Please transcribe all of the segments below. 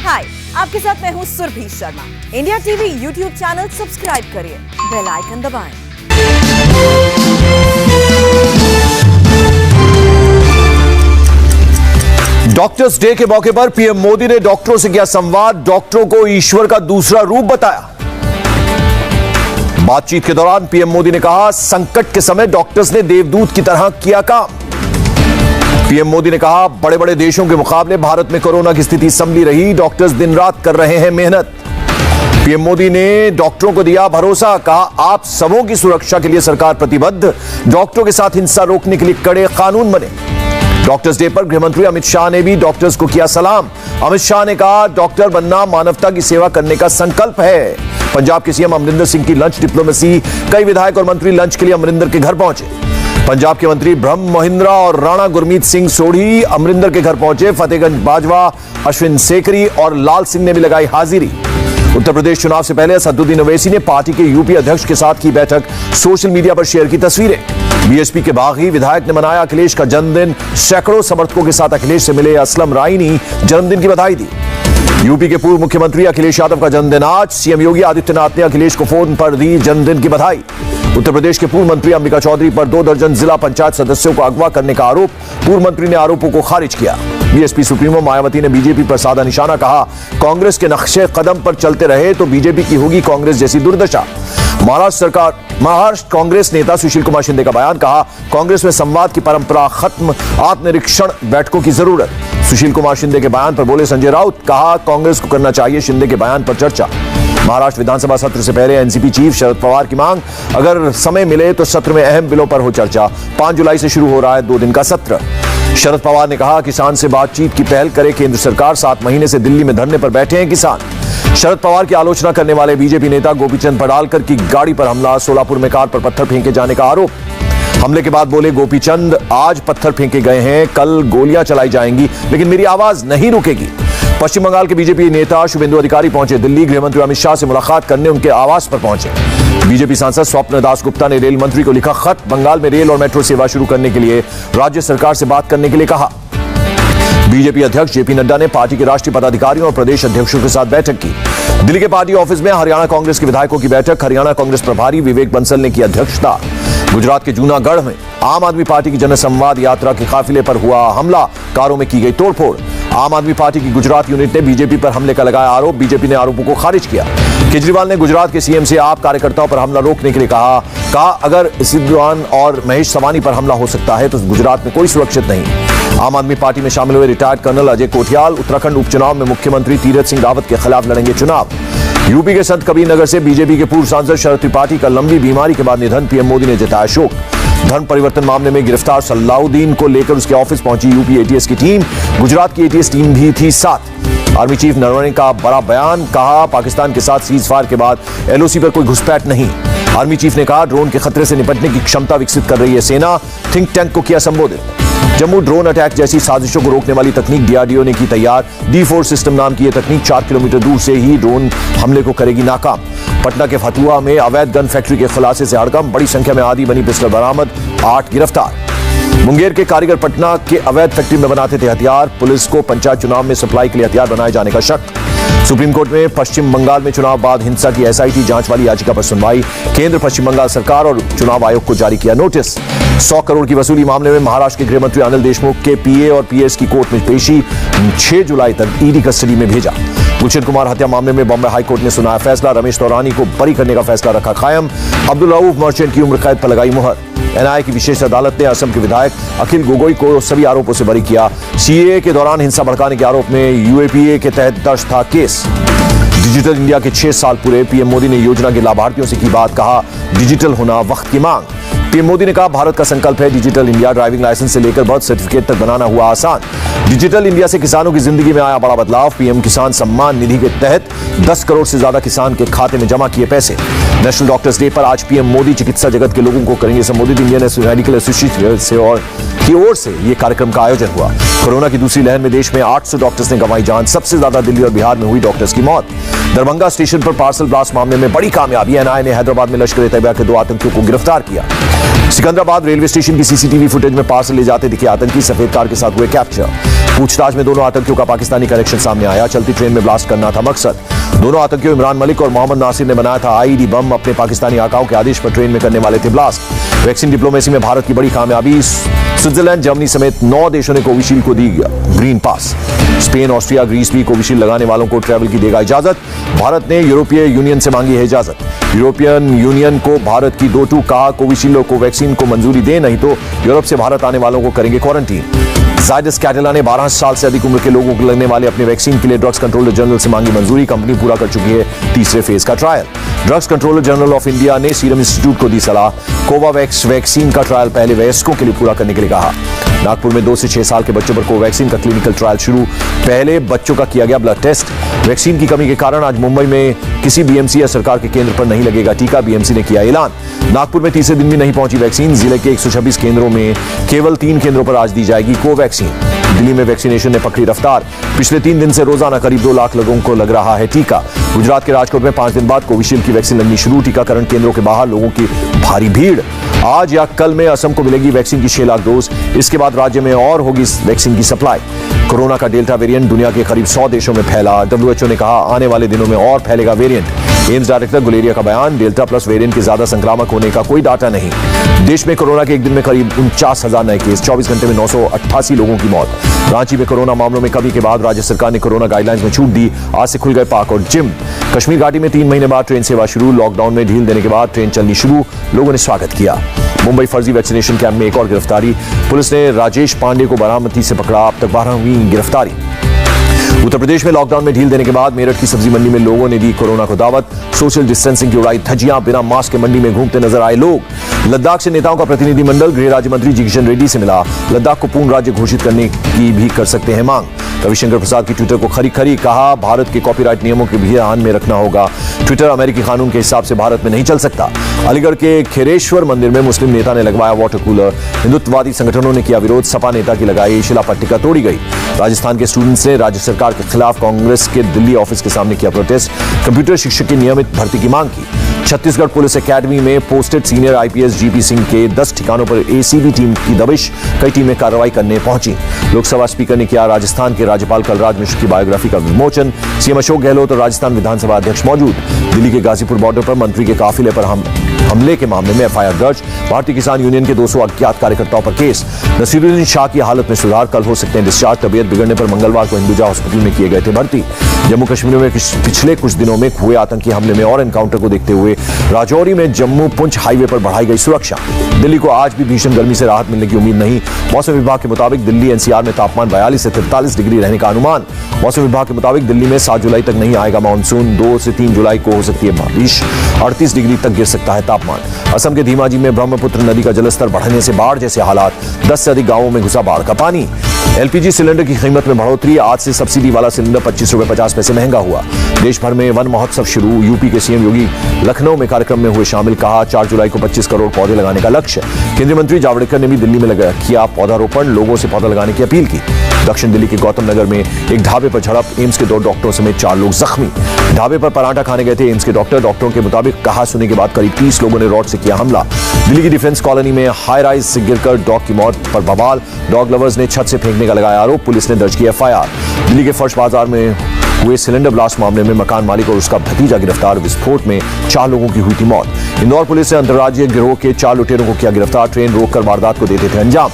हाय, आपके साथ मैं हूँ Surabhi Sharma. India TV YouTube channel subscribe करिए, बेल आइकन दबाएं। डॉक्टर्स डे के मौके पर पीएम मोदी ने डॉक्टरों से किया संवाद, डॉक्टरों को ईश्वर का दूसरा रूप बताया। बातचीत के दौरान पीएम मोदी ने कहा, संकट के समय डॉक्टर्स ने देवदूत की तरह किया काम। पीएम मोदी ने कहा, बड़े बड़े देशों के मुकाबले भारत में कोरोना की स्थिति संभली रही, डॉक्टर्स दिन रात कर रहे हैं मेहनत। पीएम मोदी ने डॉक्टरों को दिया भरोसा, कहा आप सबों की सुरक्षा के लिए सरकार प्रतिबद्ध, डॉक्टरों के साथ हिंसा रोकने के लिए कड़े कानून बने। डॉक्टर्स डे पर गृहमंत्री अमित शाह ने भी डॉक्टर्स को किया सलाम। अमित शाह ने कहा, डॉक्टर बनना मानवता की सेवा करने का संकल्प है। पंजाब के सीएम अमरिंदर सिंह की लंच डिप्लोमेसी, कई विधायक और मंत्री लंच के लिए अमरिंदर के घर पहुंचे। पंजाब के मंत्री ब्रह्म मोहिंद्रा और राणा गुरमीत सिंह सोढ़ी अमरिंदर के घर पहुंचे। फतेहगंज बाजवा, अश्विन सेकरी और लाल सिंह ने भी लगाई हाजिरी। उत्तर प्रदेश चुनाव से पहले असदुद्दीन ओवैसी ने पार्टी के यूपी अध्यक्ष के साथ की बैठक, सोशल मीडिया पर शेयर की तस्वीरें। बीएसपी के बागी विधायक ने मनाया अखिलेश का जन्मदिन, सैकड़ों समर्थकों के साथ अखिलेश से मिले असलम रायनी, जन्मदिन की बधाई दी। यूपी के पूर्व मुख्यमंत्री अखिलेश यादव का जन्मदिन आज, सीएम योगी आदित्यनाथ ने अखिलेश को फोन पर दी जन्मदिन की बधाई। उत्तर प्रदेश के पूर्व मंत्री अंबिका चौधरी पर 2 दर्जन जिला पंचायत सदस्यों को अगवा करने का आरोप, पूर्व मंत्री ने आरोपों को खारिज किया। बीएसपी सुप्रीमो मायावती ने बीजेपी पर साधा निशाना, कहा कांग्रेस के नक्शे कदम पर चलते रहे तो बीजेपी की होगी कांग्रेस जैसी दुर्दशा। महाराष्ट्र कांग्रेस नेता सुशील कुमार शिंदे का बयान, कहा कांग्रेस में संवाद की परंपरा खत्म, आत्मनिरीक्षण बैठकों की जरूरत। सुशील कुमार शिंदे के बयान पर बोले संजय राउत, कहा कांग्रेस को करना चाहिए शिंदे के बयान पर चर्चा। महाराष्ट्र विधानसभा सत्र से पहले एनसीपी चीफ शरद पवार की मांग, अगर समय मिले तो सत्र में अहम बिलों पर हो चर्चा। 5 जुलाई से शुरू हो रहा है 2 दिन का सत्र। शरद पवार ने कहा, किसान से बातचीत की पहल करे केंद्र सरकार, 7 महीने से दिल्ली में धरने पर बैठे हैं किसान। शरद पवार की आलोचना करने वाले बीजेपी नेता गोपीचंद पडालकर की गाड़ी पर हमला, सोलापुर में कार पर पत्थर फेंके जाने का आरोप। हमले के बाद बोले गोपीचंद, आज पत्थर फेंके गए हैं, कल गोलियां चलाई जाएंगी, लेकिन मेरी आवाज नहीं रुकेगी। पश्चिम बंगाल के बीजेपी नेता शुभेंदु अधिकारी पहुंचे दिल्ली, गृहमंत्री अमित शाह से मुलाकात करने उनके आवास पर पहुंचे। बीजेपी सांसद स्वप्न दास गुप्ता ने रेल मंत्री को लिखा खत, बंगाल में रेल और मेट्रो सेवा शुरू करने के लिए राज्य सरकार से बात करने के लिए कहा। बीजेपी अध्यक्ष जेपी नड्डा ने पार्टी के राष्ट्रीय पदाधिकारियों और प्रदेश अध्यक्षों के साथ बैठक की। दिल्ली के पार्टी ऑफिस में हरियाणा कांग्रेस के विधायकों की बैठक, हरियाणा कांग्रेस प्रभारी विवेक बंसल ने की अध्यक्षता। गुजरात के जूनागढ़ में आम आदमी पार्टी की जनसंवाद यात्रा के काफिले पर हुआ हमला, कारों में की गई तोड़फोड़। आम आदमी पार्टी की गुजरात यूनिट ने बीजेपी पर हमले का लगाया आरोप, बीजेपी ने आरोपों को खारिज किया। केजरीवाल ने गुजरात के सीएम से आप कार्यकर्ताओं पर हमला रोकने के लिए कहा अगर सिद्धवान और महेश सवानी पर हमला हो सकता है तो गुजरात में कोई सुरक्षित नहीं। आम आदमी पार्टी में शामिल हुए रिटायर्ड कर्नल अजय कोठियाल उत्तराखंड उपचुनाव में मुख्यमंत्री तीरथ सिंह रावत के खिलाफ लड़ेंगे चुनाव। यूपी के संत कबीर नगर से बीजेपी के पूर्व सांसद शरद त्रिपाठी का लंबी बीमारी के बाद निधन, पीएम मोदी ने जताया शोक। धर्म परिवर्तन मामले में गिरफ्तार सलाउद्दीन को लेकर उसके ऑफिस पहुंची यूपी एटीएस की टीम, गुजरात की एटीएस टीम भी थी साथ। आर्मी चीफ नरवणे का बड़ा बयान, कहा पाकिस्तान के साथ सीज फायर के बाद एलओसी पर कोई घुसपैठ नहीं। आर्मी चीफ ने कहा ड्रोन के खतरे से निपटने की क्षमता विकसित कर रही है सेना, थिंक टैंक को किया संबोधित। जम्मू ड्रोन अटैक जैसी साजिशों को रोकने वाली तकनीक डीआरडीओ ने की तैयार, D4 सिस्टम नाम की यह तकनीक 4 किलोमीटर दूर से ही ड्रोन हमले को करेगी नाकाम। पटना के फतुहा में अवैध गन फैक्ट्री के खुलासे से हड़कंप, बड़ी संख्या में आदि बनी पिस्टल बरामद, 8 गिरफ्तार। मुंगेर के कारीगर पटना के अवैध फैक्ट्री में बनाते थे हथियार, पुलिस को पंचायत चुनाव में सप्लाई के लिए हथियार बनाए जाने का शक। सुप्रीम कोर्ट में पश्चिम बंगाल में चुनाव बाद हिंसा की एसआईटी जांच वाली याचिका पर सुनवाई, केंद्र पश्चिम बंगाल सरकार और चुनाव आयोग को जारी किया नोटिस। 100 करोड़ की वसूली मामले में महाराष्ट्र के गृहमंत्री अनिल देशमुख के पीए और पीएस की कोर्ट में पेशी, 6 जुलाई तक ईडी कस्टडी में भेजा। गुलशन कुमार हत्या मामले में बॉम्बे हाईकोर्ट ने सुनाया फैसला, रमेश तौरानी को बरी करने का फैसला रखा कायम, अब्दुल रऊफ मर्चेंट की उम्र कैद पर लगाई मुहर। एनआईए की विशेष अदालत ने असम के विधायक अखिल गोगोई को सभी आरोपों से बरी किया। सीएए के दौरान हिंसा भड़काने के आरोप में यूएपीए के तहत दर्ज था केस। डिजिटल इंडिया के 6 साल पूरे, पीएम मोदी ने योजना के लाभार्थियों से की बात, कहा डिजिटल होना वक्त की मांग। पीएम मोदी ने कहा भारत का संकल्प है डिजिटल इंडिया, ड्राइविंग लाइसेंस से लेकर बर्थ सर्टिफिकेट तक बनाना हुआ आसान। डिजिटल इंडिया से किसानों की जिंदगी में आया बड़ा बदलाव, पीएम किसान सम्मान निधि के तहत 10 करोड़ से ज्यादा किसान के खाते में जमा किए पैसे। नेशनल डॉक्टर्स डे पर आज पीएम मोदी चिकित्सा जगत के लोगों को करेंगे संबोधित। इंडियन मेडिकल एसोसिएशन की ओर से यह कार्यक्रम का आयोजन हुआ। कोरोना की दूसरी लहर में देश में 800 डॉक्टर्स ने गंवाई जान, सबसे ज्यादा दिल्ली और बिहार में हुई डॉक्टर्स की मौत। दरभंगा स्टेशन पर पार्सल ब्लास्ट मामले में बड़ी कामयाबी, एनआईए ने हैदराबाद में लश्कर-ए-तैयबा के 2 आतंकियों को गिरफ्तार किया। सिकंदराबाद रेलवे स्टेशन की सीसीटीवी फुटेज में पार्सल ले जाते दिखे आतंकी, सफेद कार के साथ हुए कैप्चर। पूछताछ में दोनों आतंकियों का पाकिस्तानी कनेक्शन सामने आया। चलती ट्रेन में ब्लास्ट करना था मकसद। दोनों आतंकियों इमरान मलिक और मोहम्मद नासिर ने बनाया था आईईडी बम। अपने पाकिस्तानी आकाओं के आदेश पर ट्रेन में करने वाले थे ब्लास्ट। वैक्सीन डिप्लोमेसी में भारत की बड़ी कामयाबी। स्विट्जरलैंड, जर्मनी समेत 9 देशों ने कोविशील्ड को दी ग्रीन पास। स्पेन, ऑस्ट्रिया, ग्रीस भी कोविशील्ड लगाने वालों को ट्रैवल की देगा इजाजत। भारत ने यूरोपीय यूनियन से मांगी है इजाजत। यूरोपियन यूनियन को भारत की दो कहा कोविशील्ड और कोवैक्सीन को मंजूरी दे, नहीं तो यूरोप से भारत आने वालों को करेंगे क्वारंटीन। जायडस कैडिला ने 12 साल से अधिक उम्र के लोगों को लगने वाले अपने वैक्सीन के लिए ड्रग्स कंट्रोलर जनरल से मांगी मंजूरी। कंपनी पूरा कर चुकी है तीसरे फेज का trial. Drugs controller general of India ने सीरम इंस्टीट्यूट को दी सलाह। कोवावैक्स वैक्सीन का ट्रायल पहले वयस्कों के लिए पूरा करने के लिए कहा। नागपुर में 2 से 6 साल के बच्चों पर कोवैक्सीन का क्लिनिकल ट्रायल शुरू। पहले बच्चों का किया गया ब्लड टेस्ट। वैक्सीन की कमी के कारण आज मुंबई में किसी बीएमसी या सरकार के केंद्र पर नहीं लगेगा टीका। बीएमसी ने किया ऐलान। नागपुर में तीसरे दिन भी नहीं पहुंची वैक्सीन। जिले के 126 केंद्रों में केवल 3 केंद्रों पर आज दी जाएगी कोवैक्सीन। दिल्ली में वैक्सीनेशन ने पकड़ी रफ्तार। पिछले 3 दिन से रोजाना करीब 2 लाख लोगों को लग रहा है टीका। गुजरात के राजकोट में 5 दिन बाद कोविशील्ड की वैक्सीन लगनी शुरू। टीकाकरण केंद्रों के बाहर लोगों की भारी भीड़। आज या कल में असम को मिलेगी वैक्सीन की 6 लाख डोज। इसके बाद राज्य में और होगी वैक्सीन की सप्लाई। कोरोना का डेल्टा वेरिएंट दुनिया के करीब 100 देशों में फैला। WHO ने कहा आने वाले दिनों में और फैलेगा वेरिएंट। एम्स डायरेक्टर गुलेरिया का बयान, डेल्टा प्लस वेरिएंट के ज्यादा संक्रामक होने का कोई डाटा नहीं। देश में कोरोना के एक दिन में करीब 49,000 नए केस। 24 घंटे में 988 लोगों की मौत। रांची में कोरोना मामलों में कमी के बाद राज्य सरकार ने कोरोना गाइडलाइंस में छूट दी। आज से खुल गए पार्क और जिम। कश्मीर घाटी में 3 महीने बाद ट्रेन सेवा शुरू। लॉकडाउन में ढील देने के बाद ट्रेन चलनी शुरू। लोगों ने स्वागत किया। मुंबई फर्जी वैक्सीनेशन कैंप में एक और गिरफ्तारी। पुलिस ने राजेश पांडे को बारामती से पकड़ा। अब तक 12वीं गिरफ्तारी। उत्तर प्रदेश में लॉकडाउन में ढील देने के बाद मेरठ की सब्जी मंडी में लोगों ने दी कोरोना को दावत। सोशल डिस्टेंसिंग की उड़ाई धज्जियां। बिना मास्क के मंडी में घूमते नजर आए लोग। लद्दाख से नेताओं का प्रतिनिधिमंडल गृह राज्य मंत्री जी किशन रेड्डी से मिला। लद्दाख को पूर्ण राज्य घोषित करने की भी कर सकते हैं मांग। रविशंकर प्रसाद की ट्विटर को खरी खरी। कहा भारत के कॉपीराइट नियमों के भी ध्यान में रखना होगा। ट्विटर अमेरिकी कानून के हिसाब से भारत में नहीं चल सकता। अलीगढ़ के खेरेश्वर मंदिर में मुस्लिम नेता ने लगवाया वाटर कूलर। हिंदुत्ववादी संगठनों ने किया विरोध। सपा नेता की लगाई शिला पट्टिका तोड़ी गई। राजस्थान के स्टूडेंट्स ने राज्य सरकार के खिलाफ कांग्रेस के दिल्ली ऑफिस के सामने किया प्रोटेस्ट। कंप्यूटर शिक्षक की नियमित भर्ती की मांग की। छत्तीसगढ़ पुलिस एकेडमी में posted senior IPS GP Singh के 10 ठिकानों पर एसीबी टीम की दबिश। कई टीमें कार्रवाई करने पहुंची। लोकसभा स्पीकर ने किया राजस्थान के राज्यपाल कलराज मिश्र की बायोग्राफी का विमोचन। सीएम अशोक गहलोत और राजस्थान विधानसभा अध्यक्ष मौजूद। दिल्ली के गाजीपुर बॉर्डर पर मंत्री के काफिले पर हमले के मामले में एफआईआर दर्ज। भारतीय किसान यूनियन के 200 अज्ञात कार्यकर्ताओं पर केस। नसीरुद्दीन शाह की हालत में सुधार। कल हो सकते हैं डिस्चार्ज। तबियत बिगड़ने पर मंगलवार को हिंदुजा हॉस्पिटल में किए गए थे भर्ती। जम्मू कश्मीर में पिछले कुछ दिनों में हुए आतंकी हमले में और एनकाउंटर को देखते हुए राजौरी में जम्मू पुंछ हाईवे पर बढ़ाई गई सुरक्षा। दिल्ली को आज भी भीषण गर्मी से राहत मिलने की उम्मीद नहीं। मौसम विभाग के मुताबिक दिल्ली एनसीआर में तापमान 42 से 43 डिग्री रहने का अनुमान। मौसम विभाग के मुताबिक दिल्ली में 7 जुलाई तक नहीं आएगा मानसून। 2 से 3 जुलाई को हो सकती है बारिश। 38 डिग्री तक गिर सकता है तापमान। असम के धीमाजी में ब्रह्मपुत्र नदी का जलस्तर बढ़ने से बाढ़ जैसे हालात। 10 से अधिक गांवों में घुसा बाढ़ का पानी। एलपीजी सिलेंडर की कीमत में बढ़ोतरी। आज से सब्सिडी वाला सिलेंडर 25 रुपए 50 पैसे महंगा हुआ। देश भर में वन महोत्सव शुरू। यूपी के सीएम योगी लखनऊ में कार्यक्रम में हुए शामिल। कहा 4 जुलाई को 25 करोड़ पौधे लगाने का लक्ष्य। केंद्रीय मंत्री जावड़ेकर ने भी दिल्ली में किया पौधारोपण। लोगों से पौधा लगाने की अपील की। दक्षिण दिल्ली के गौतम नगर में एक ढाबे पर झड़प। एम्स के 2 डॉक्टरों समेत 4 लोग जख्मी। ढाबे पर पराठा खाने गए थे एम्स के डॉक्टरों के मुताबिक कहा सुनने के बाद करीब 30 लोगों ने रॉड से किया हमला। दिल्ली की डिफेंस कॉलोनी में हाई राइज से गिरकर डॉग की मौत पर बवाल। डॉग लवर्स ने छत से फेंकने का लगाया आरोप। पुलिस ने दर्ज किया एफआईआर। दिल्ली के फर्श बाजार में हुए सिलेंडर ब्लास्ट मामले में मकान मालिक और उसका भतीजा गिरफ्तार। विस्फोट में 4 लोगों की हुई थी मौत। इंदौर पुलिस ने अंतर्राज्यीय गिरोह के 4 लुटेरों को किया गिरफ्तार। ट्रेन रोककर वारदात को देते थे अंजाम।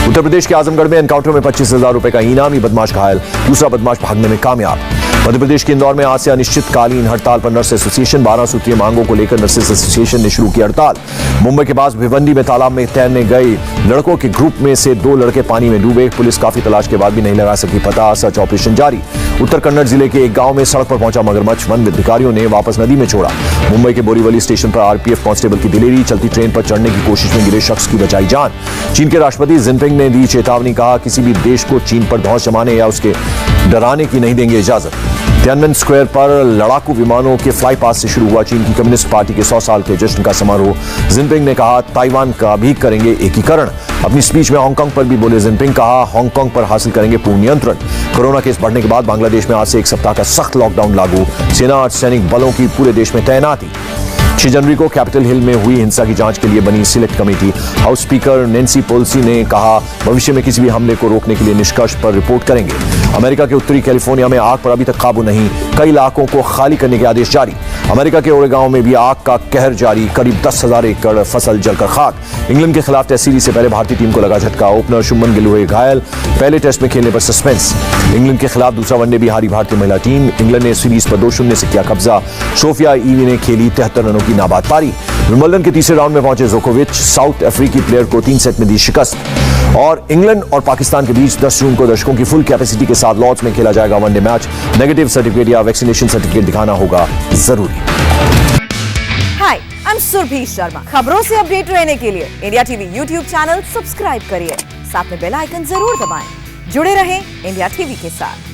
उत्तर प्रदेश के आजमगढ़ में एनकाउंटर में 25,000 रुपए का इनामी बदमाश घायल। दूसरा बदमाश भागने में कामयाब। मध्य प्रदेश के इंदौर में आज से अनिश्चितकालीन हड़ताल पर नर्स एसोसिएशन। 12 सूत्रीय मांगों को लेकर नर्सेस एसोसिएशन ने शुरू की हड़ताल। मुंबई के पास भिवंडी में तालाब में तैरने गए लड़कों के ग्रुप में से 2 लड़के पानी में डूबे। पुलिस काफी तलाश के बाद भी नहीं लगा सकी पता। सर्च ऑपरेशन जारी। उत्तर कन्नड़ जिले के एक गांव में सड़क पर पहुंचा मगरमच्छ। वन अधिकारियों ने वापस नदी में छोड़ा। मुंबई के बोरीवली स्टेशन पर आरपीएफ कांस्टेबल की दिलेरी। चलती ट्रेन पर चढ़ने की कोशिश में गिरे शख्स की बचाई जान। चीन के राष्ट्रपति जिनपिंग ने दी चेतावनी। कहा किसी भी देश को चीन पर धौंस जमाने या उसके डराने की नहीं देंगे इजाजत। तियानमेन स्क्वायर पर लड़ाकू विमानों के फ्लाई पास से शुरू हुआ चीन की कम्युनिस्ट पार्टी के 100 साल के जश्न का समारोह। जिनपिंग ने कहा ताइवान का भी करेंगे एकीकरण। अपनी स्पीच में हांगकांग पर भी बोले जिनपिंग। कहा हांगकांग पर हासिल करेंगे पूर्ण नियंत्रण। कोरोना केस बढ़ने के बाद बांग्लादेश में आज से 1 सप्ताह का सख्त लॉकडाउन लागू। सेना और सैनिक बलों की पूरे देश में तैनाती। 6 जनवरी को कैपिटल हिल में हुई हिंसा की जांच के लिए बनी select committee. House speaker Nancy Pelosi ने कहा भविष्य में किसी भी हमले को रोकने के लिए निष्कर्ष पर रिपोर्ट करेंगे। अमेरिका के उत्तरी कैलिफोर्निया में आग पर अभी तक काबू नहीं, कई इलाकों को खाली करने के आदेश जारी। अमेरिका के ओरेगॉन में भी आग का कहर जारी, करीब 10,000 एकड़ फसल जलकर खाक। इंग्लैंड के खिलाफ टेस्ट सीरीज से पहले भारतीय टीम को लगा झटका, ओपनर शुभमन गिल हुए घायल, पहले टेस्ट में खेलने पर सस्पेंस। इंग्लैंड के खिलाफ दूसरा वनडे भी हारी भारतीय महिला टीम, इंग्लैंड ने सीरीज पर 2-0 से किया कब्जा। सोफिया ईवी ने खेली 73 रनों की नाबाद पारी। विंबलडन के तीसरे राउंड में पहुंचे जोकोविच, साउथ अफ्रीकी प्लेयर को 3 सेट में दी शिकस्त। और इंग्लैंड और पाकिस्तान के बीच 10 जून को दर्शकों की फुल कैपेसिटी के साथ लॉर्ड्स में खेला जाएगा वनडे मैच। नेगेटिव सर्टिफिकेट या वैक्सीनेशन सर्टिफिकेट दिखाना होगा जरूरी। हाय, आई एम सुरभि शर्मा। खबरों से अपडेट रहने के लिए India TV YouTube channel subscribe करिए, साथ में बेल आइकन जरूर दबाएं। जुड़े रहें इंडिया टीवी के साथ।